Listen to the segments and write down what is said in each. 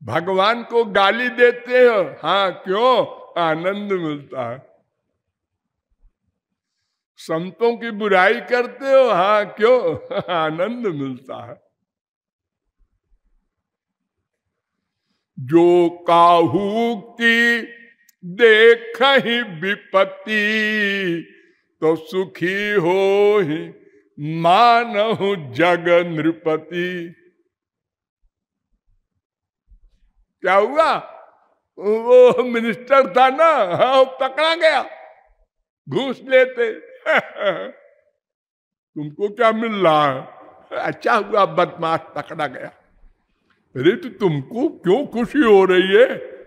भगवान को गाली देते हो, हाँ क्यों? आनंद मिलता है। संतों की बुराई करते हो, हाँ क्यों? आनंद मिलता है। जो काहू की देख ही विपत्ति, तो सुखी हो ही मानहु जग नृपति। क्या हुआ? वो मिनिस्टर था ना, हाँ, पकड़ा गया घूस लेते। तुमको क्या मिल रहा है? अच्छा हुआ बदमाश पकड़ा गया। अरे तो तुमको क्यों खुशी हो रही है?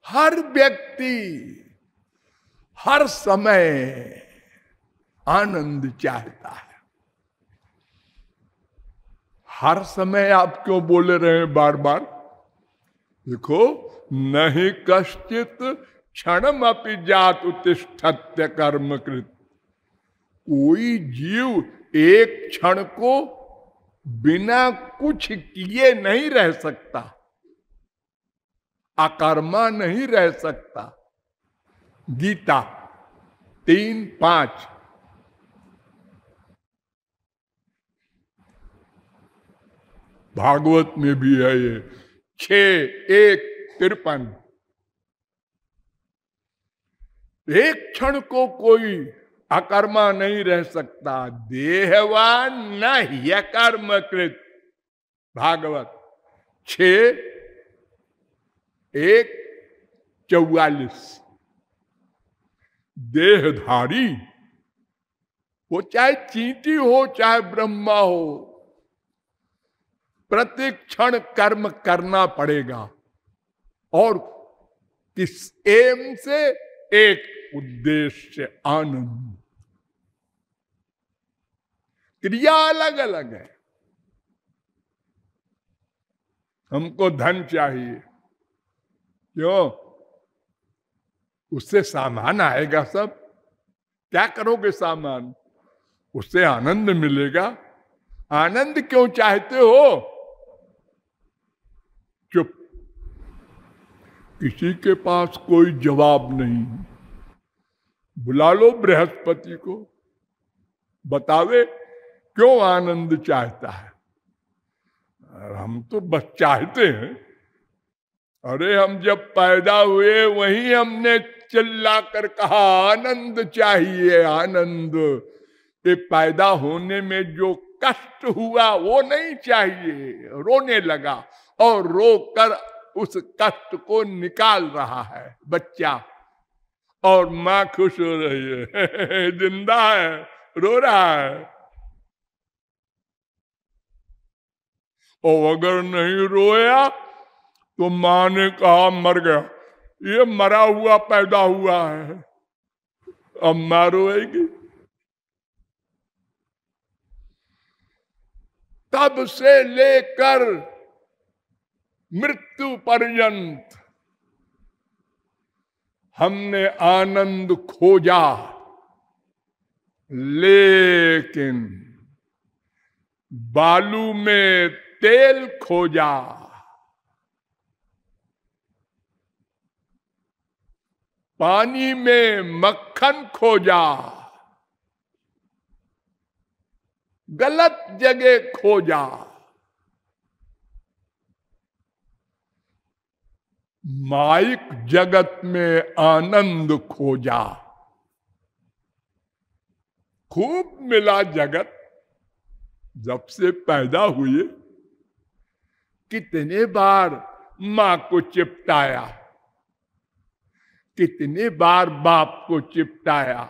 हर व्यक्ति हर समय आनंद चाहता है। हर समय आप क्यों बोले रहे हैं बार बार? देखो, नहीं कश्चित क्षणम अपि जात उत्तिष्ठत्य कर्म कृत। कोई जीव एक क्षण को बिना कुछ किए नहीं रह सकता, अकर्मा नहीं रह सकता। गीता 3:5। भागवत में भी है ये 6:1-53। एक क्षण को कोई अकर्मा नहीं रह सकता। देहवान न ह्यकर्म कृत। भागवत 6:1-44। देहधारी, वो चाहे चींटी हो चाहे ब्रह्मा हो, प्रति क्षण कर्म करना पड़ेगा। और किस एम से? एक उद्देश्य, आनंद। क्रिया अलग अलग है। हमको धन चाहिए, क्यों? उससे सामान आएगा सब। क्या करोगे सामान? उससे आनंद मिलेगा। आनंद क्यों चाहते हो? चुप। किसी के पास कोई जवाब नहीं। बुला लो बृहस्पति को, बतावे क्यों आनंद चाहता है। हम तो बस चाहते हैं। अरे हम जब पैदा हुए वहीं हमने चिल्ला कर कहा आनंद चाहिए, आनंद। ये पैदा होने में जो कष्ट हुआ वो नहीं चाहिए। रोने लगा और रो कर उस कष्ट को निकाल रहा है बच्चा, और मां खुश हो रही है। जिंदा है, रो रहा है। और अगर नहीं रोया तो मां ने कहा मर गया, ये मरा हुआ पैदा हुआ है, अब मां रोएगी। तब से लेकर मृत्यु पर्यंत हमने आनंद खोजा, लेकिन बालू में तेल खोजा। पानी में मक्खन खोजा, गलत जगह खोजा। माइक जगत में आनंद खोजा। खूब मिला जगत। जब से पैदा हुए कितने बार मां को चिपटाया, कितने बार बाप को चिपटाया,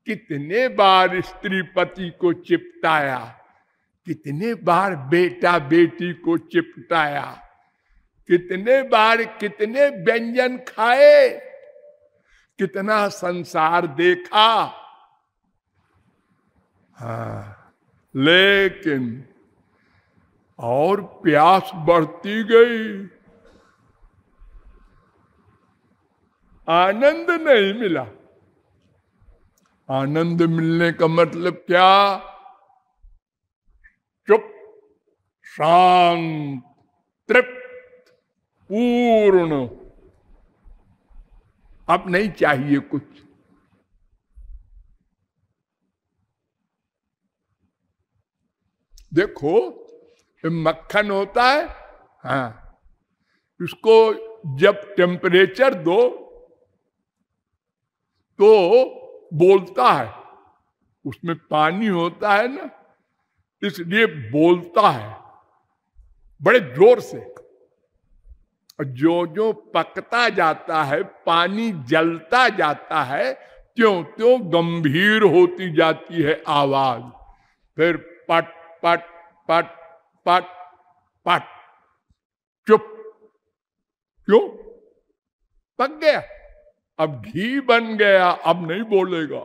कितने बार स्त्री पति को चिपटाया, कितने बार बेटा बेटी को चिपटाया, कितने बार कितने व्यंजन खाए, कितना संसार देखा। हाँ, लेकिन और प्यास बढ़ती गई, आनंद नहीं मिला। आनंद मिलने का मतलब क्या? चुप, शांत, तृप्त, पूर्ण। अब नहीं चाहिए कुछ। देखो, मक्खन होता है, हाँ, इसको जब टेम्परेचर दो तो बोलता है, उसमें पानी होता है ना, इसलिए बोलता है बड़े जोर से। जो जो पकता जाता है, पानी जलता जाता है, त्यों त्यों गंभीर होती जाती है आवाज। फिर पट पट पट पट पट, चुप। क्यों? पक गया, अब घी बन गया, अब नहीं बोलेगा,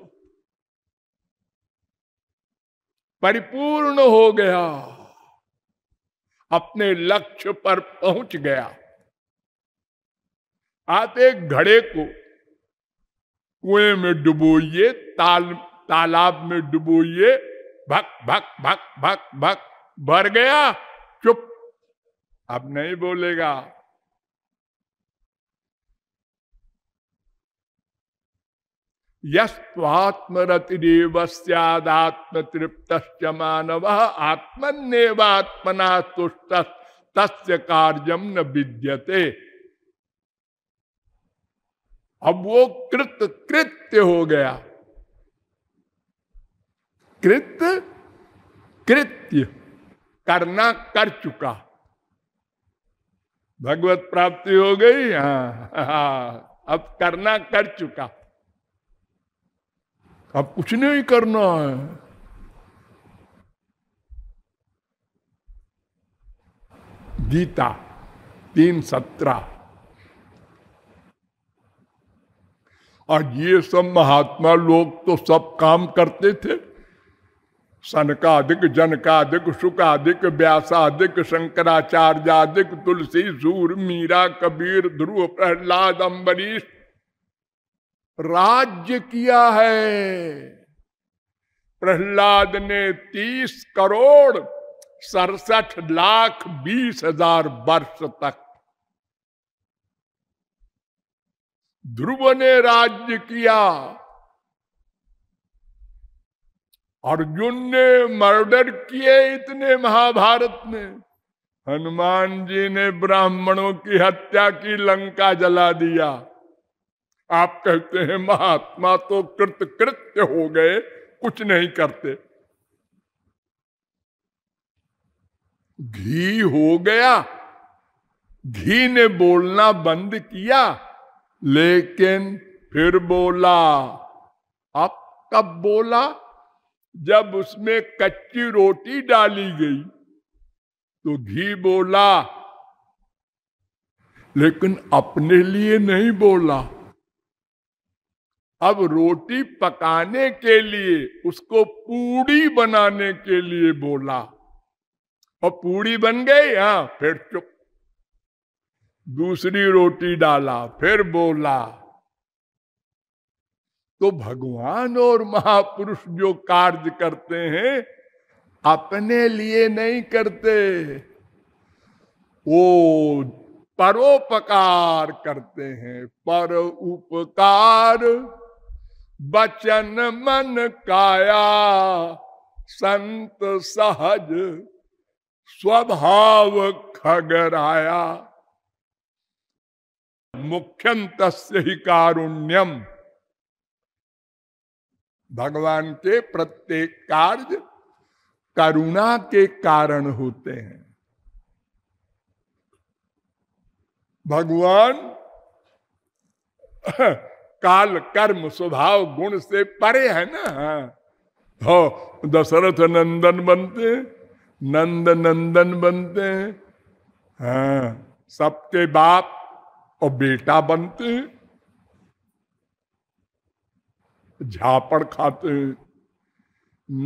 परिपूर्ण हो गया, अपने लक्ष्य पर पहुंच गया। आप एक घड़े को कुएं में डुबोइए, तालाब में डुबोइए, भक भक भक भक भक भर गया, चुप, अब नहीं बोलेगा। यस्त्वात्मरतिरेव स्यादात्म तृप्तश्च मानवः आत्मन्नेवात्मना तुष्टः तस्य कार्यम न विद्यते। अब वो कृत कृत्य हो गया। कृत कृत्य, करना कर चुका, भगवत प्राप्ति हो गई। हाँ, अब करना कर चुका, अब कुछ नहीं करना है। गीता 3:17। और ये सब महात्मा लोग तो सब काम करते थे। सनकादिक, जनकादिक, शुकादिक, व्यासादिक, शंकराचार्यादिक, तुलसी, सूर, मीरा, कबीर, ध्रुव, प्रहलाद, अम्बरीश, राज्य किया है। प्रहलाद ने 30 करोड़ 67,20,000 वर्ष तक, ध्रुव ने राज्य किया, अर्जुन ने मर्डर किए इतने महाभारत में, हनुमान जी ने ब्राह्मणों की हत्या की, लंका जला दिया। आप कहते हैं महात्मा तो कृतकृत्य हो गए, कुछ नहीं करते। घी हो गया, घी ने बोलना बंद किया, लेकिन फिर बोला। अब कब बोला? जब उसमें कच्ची रोटी डाली गई तो घी बोला, लेकिन अपने लिए नहीं बोला। अब रोटी पकाने के लिए, उसको पूड़ी बनाने के लिए बोला, और पूड़ी बन गई। हाँ, फिर चुप। दूसरी रोटी डाला, फिर बोला। तो भगवान और महापुरुष जो कार्य करते हैं, अपने लिए नहीं करते, वो परोपकार करते हैं। पर उपकार वचन मन काया, संत सहज स्वभाव खगराया। मुख्यं तस्य ही कारुण्यम। भगवान के प्रत्येक कार्य करुणा के कारण होते हैं। भगवान काल कर्म स्वभाव गुण से परे है ना। हो, दशरथ नंदन बनते हैं, नंद नंदन बनते हैं, हाँ, सबके बाप और बेटा बनते हैं, झापड़ खाते हैं।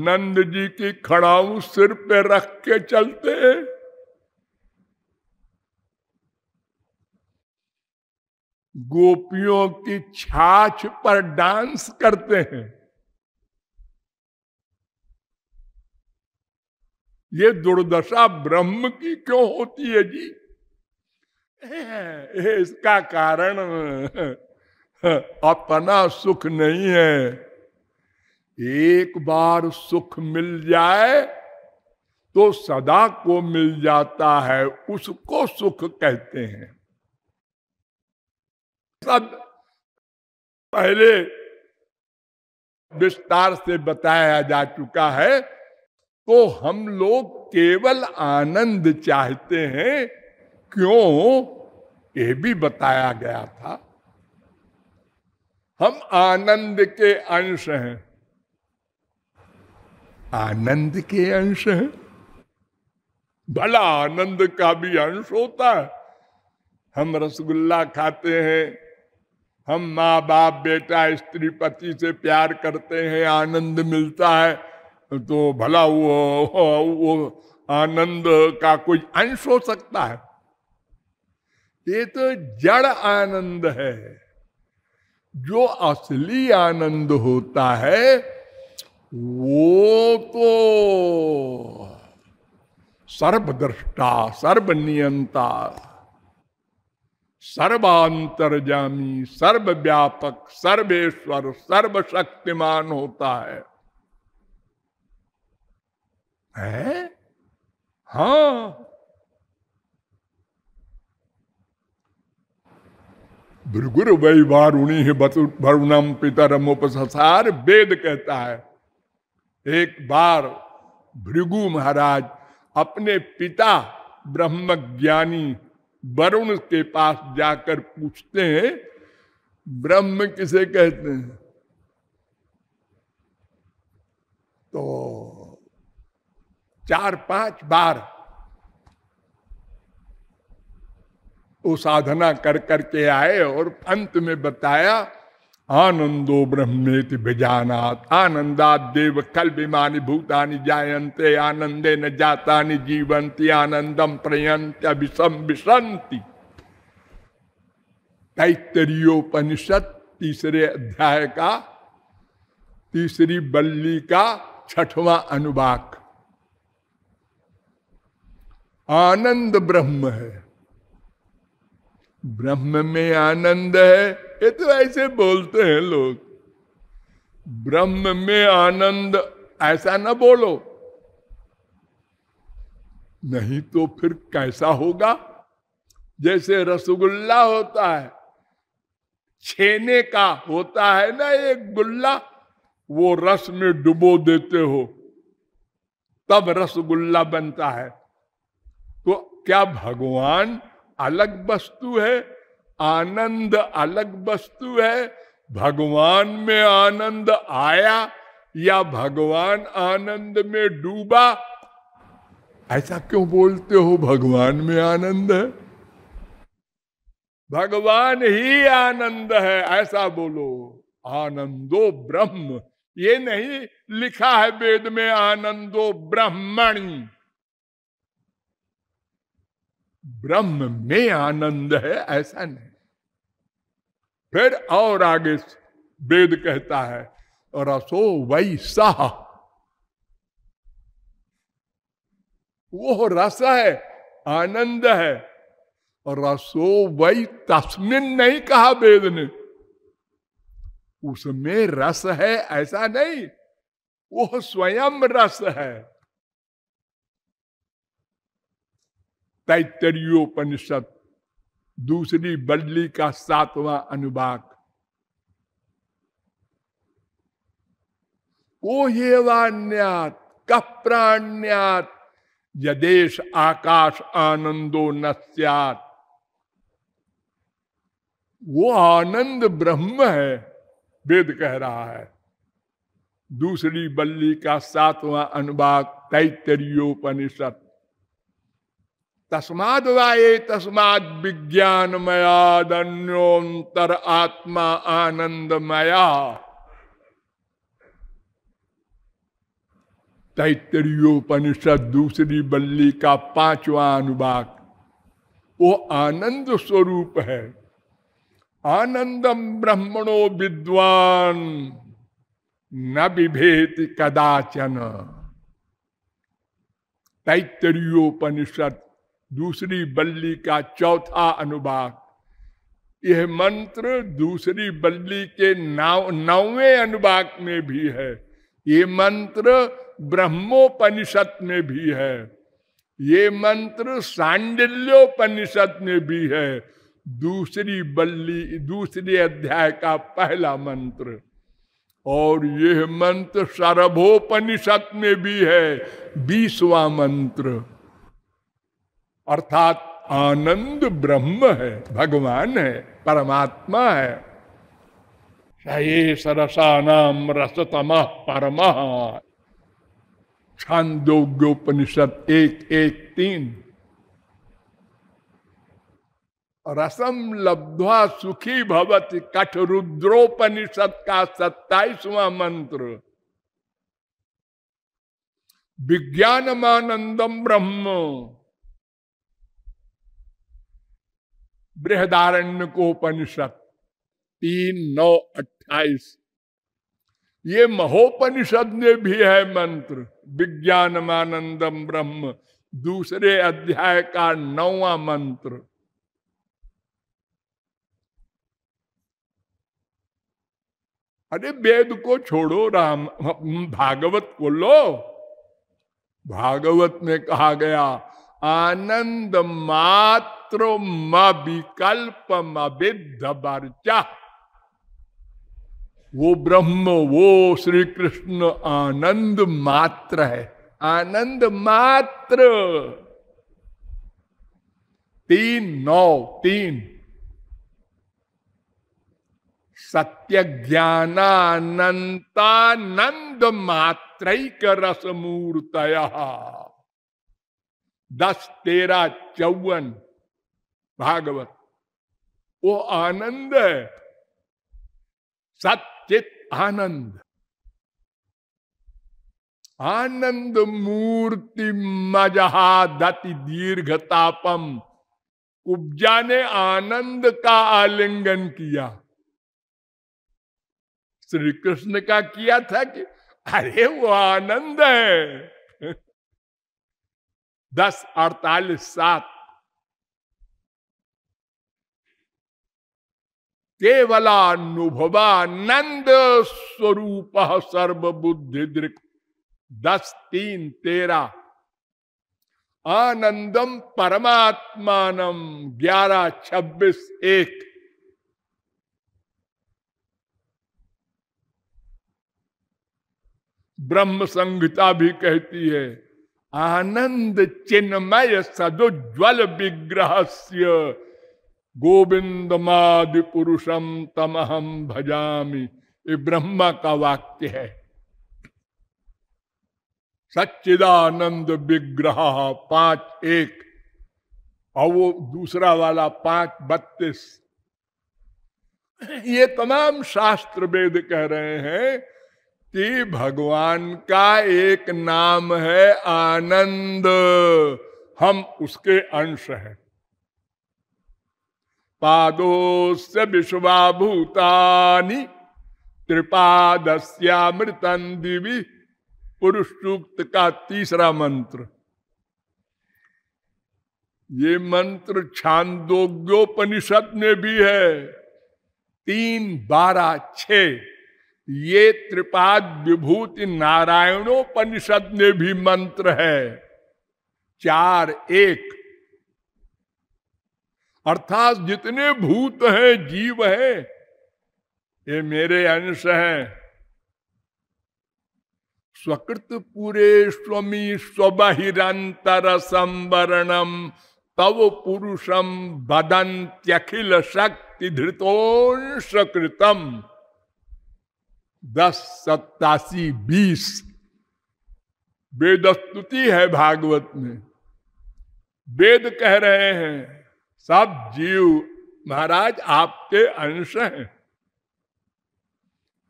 नंद जी की खड़ाऊ सिर पे रख के चलते हैं, गोपियों की छाछ पर डांस करते हैं। ये दुर्दशा ब्रह्म की क्यों होती है जी? इसका कारण अपना सुख नहीं है। एक बार सुख मिल जाए तो सदा को मिल जाता है, उसको सुख कहते हैं। सब पहले विस्तार से बताया जा चुका है। तो हम लोग केवल आनंद चाहते हैं, क्यों, ये भी बताया गया था। हम आनंद के अंश हैं। आनंद के अंश हैं, भला आनंद का भी अंश होता है। हम रसगुल्ला खाते हैं, हम माँ बाप बेटा स्त्री पति से प्यार करते हैं, आनंद मिलता है, तो भला वो आनंद का कोई अंश हो सकता है? ये तो जड़ आनंद है। जो असली आनंद होता है वो तो सर्वद्रष्टा, सर्वनियंता, सर्वांतर्यामी, सर्वव्यापक, सर्वेश्वर, सर्वशक्तिमान होता है? हाँ, भृगुर वही वारुणी वरुणम पितरमुपससार, वेद कहता है। एक बार भृगु महाराज अपने पिता ब्रह्म ज्ञानी वरुण के पास जाकर पूछते हैं, ब्रह्म किसे कहते हैं? तो 4-5 बार वो साधना कर करके आए और अंत में बताया, आनंदो ब्रह्मेति विजानात, आनंदात देव कल विमानी भूतानि जायन्ते, आनंदे न जातानि जीवन्ति, आनंदम प्रयन्त्य अभिसम विशन्ति। तैत्तरीयोपनिषद 3 अध्याय का 3री बल्ली का 6वां अनुवाक। आनंद ब्रह्म है, ब्रह्म में आनंद है। ये तो ऐसे बोलते हैं लोग, ब्रह्म में आनंद, ऐसा ना बोलो, नहीं तो फिर कैसा होगा? जैसे रसगुल्ला होता है, छेने का होता है ना एक गुल्ला, वो रस में डुबो देते हो तब रसगुल्ला बनता है। तो क्या भगवान अलग वस्तु है, आनंद अलग वस्तु है? भगवान में आनंद आया या भगवान आनंद में डूबा? ऐसा क्यों बोलते हो? भगवान में आनंद है, भगवान ही आनंद है, ऐसा बोलो। आनंदो ब्रह्म, ये नहीं लिखा है वेद में आनंदो ब्रह्मणि। ब्रह्म में आनंद है ऐसा नहीं। फिर और आगे वेद कहता है, रसो वैसा, वो रस है, आनंद है। रसो वै तस्मिन नहीं कहा वेद ने, उसमें रस है ऐसा नहीं, वो स्वयं रस है। तैत्तरीयोपनिषद 2री बल्ली का 7वां अनुवाक। को ये वान्यात कप्राण्यात यदेश आकाश आनंदो न स्यात्। वो आनंद ब्रह्म है, वेद कह रहा है। 2री बल्ली का 7वां अनुवाक, तैत्तरीयोपनिषद। तस्माद् वाये तस्माद् विज्ञानमयाद् अन्योन्तर आत्मा आनंदमया। तैत्तरीयोपनिषद 2री बल्ली का 5वां अनुवाक। वो आनंद स्वरूप है। आनंदम ब्रह्मणो विद्वान न बिभेति कदाचन। तैत्तरीयोपनिषद दूसरी बल्ली का चौथा अनुभाग। यह मंत्र दूसरी बल्ली के 9वें अनुभाग में भी है। ये मंत्र ब्रह्मोपनिषद में भी है। ये मंत्र सांडिल्योपनिषद में भी है। दूसरी बल्ली दूसरे अध्याय का पहला मंत्र। और यह मंत्र सर्वोपनिषद में भी है, 20वां मंत्र। अर्थात आनंद ब्रह्म है, भगवान है, परमात्मा है। ये सरसानाम रसतमः परमः, छांदोग्योपनिषद 1:1-3। रसम लब्ध्वा सुखी भवति, कठरुद्रोपनिषद का 27वां मंत्र। विज्ञानमानंदम ब्रह्म, बृहदारण्यकोपनिषद 3:9-28। ये महोपनिषद में भी है मंत्र, विज्ञानमानंदम ब्रह्म, दूसरे अध्याय का 9वां मंत्र। अरे वेद को छोड़ो, राम भागवत को लो। भागवत में कहा गया आनंद मात्र विकल्प अविद्ध वर्चा। वो ब्रह्म, वो श्री कृष्ण आनंद मात्र है, आनंद मात्र। 3:9-3। सत्य ज्ञानानंतानंद मात्रैक रस मूर्तय। 10-13-54 भागवत। वो आनंद है, सच्चित आनंद। आनंद मूर्ति मजहा दति दीर्घतापम। कुब्जा ने आनंद का आलिंगन किया। श्री कृष्ण का किया था कि अरे वो आनंद है। 10:48-7। केवलानुभवानंद स्वरूप सर्वबुद्धि दृक्। 10:3-13। आनंदम परमात्मानम 11:26-1। ब्रह्म संहिता भी कहती है आनंद चिन्मय सदुज्वल विग्रहस्य गोविंदमादि पुरुषम तमहम भजामि। ये ब्रह्मा का वाक्य है। सच्चिदानंद विग्रह 5:1 और वो दूसरा वाला 5:32। ये तमाम शास्त्र वेद कह रहे हैं कि भगवान का एक नाम है आनंद, हम उसके अंश हैं। पादोस्य विश्वाभूतानि त्रिपादस्यामृतं दिवि। पुरुष सूक्त का 3रा मंत्र। ये मंत्र छांदोग्योपनिषद में भी है, 3:12-6। ये त्रिपाद विभूति नारायणोपनिषद में भी मंत्र है, 4:1। अर्थात जितने भूत हैं, जीव हैं, ये मेरे अंश हैं। स्वकृत पुरे स्वमी स्वबहिरंतर संवरणम तव पुरुषम वदन्त्यखिल शक्ति धृतोंशकृतम। 10:87-20 वेद स्तुति है भागवत में। वेद कह रहे हैं सब जीव महाराज आपके अंश हैं।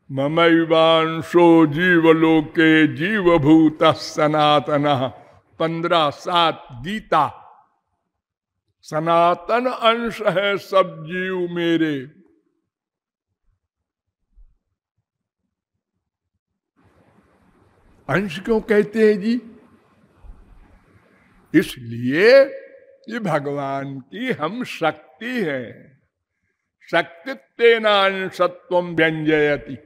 ममैवांशो जीवलोके जीवभूत सनातनः 15:7 गीता। सनातन अंश है सब जीव मेरे। अंश क्यों कहते हैं जी? इसलिए ये भगवान की हम शक्ति है। शक्तित्वेनांशत्वं व्यंजयति।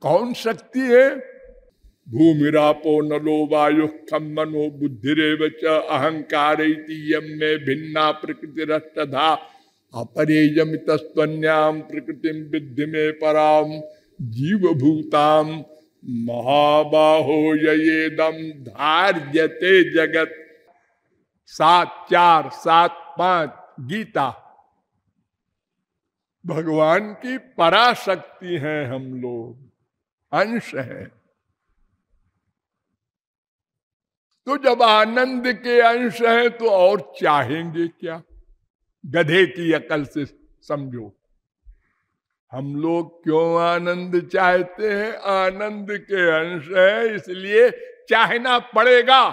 कौन शक्ति है? भूमिरापो नलो वायु खम मनो बुद्धिरेव च अहंकार यम में भिन्ना प्रकृतिरष्टधा अपरेयमितस्त्वन्याम प्रकृतिम विद्धि में पराम जीवभूताम महाबाहो येदम धार्यते जगत। 7:4-7:5 गीता। भगवान की पराशक्ति है हम लोग, अंश है। तो जब आनंद के अंश है तो और चाहेंगे क्या? गधे की अकल से समझो। हम लोग क्यों आनंद चाहते हैं? आनंद के अंश है, इसलिए चाहना पड़ेगा।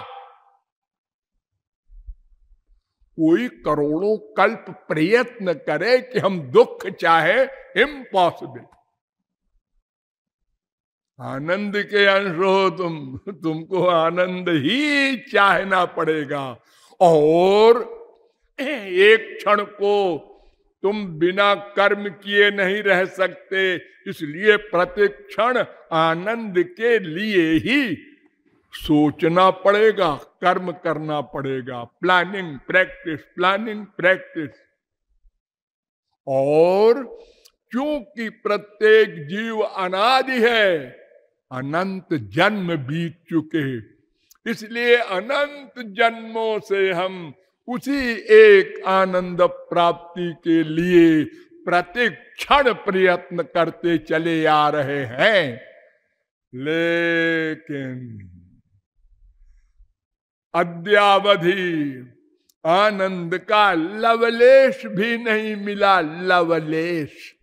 कोई करोड़ों कल्प प्रयत्न करे कि हम दुख चाहे, इम्पॉसिबल। आनंद के अंश हो तुमको आनंद ही चाहना पड़ेगा। और एक क्षण को तुम बिना कर्म किए नहीं रह सकते, इसलिए प्रतिक क्षण आनंद के लिए ही सोचना पड़ेगा, कर्म करना पड़ेगा। Planning practice, planning practice. और क्योंकि प्रत्येक जीव अनादि है, अनंत जन्म बीत चुके, इसलिए अनंत जन्मों से हम उसी एक आनंद प्राप्ति के लिए प्रतिक क्षण प्रयत्न करते चले आ रहे हैं। लेकिन अद्यावधि आनंद का लवलेश भी नहीं मिला, लवलेश।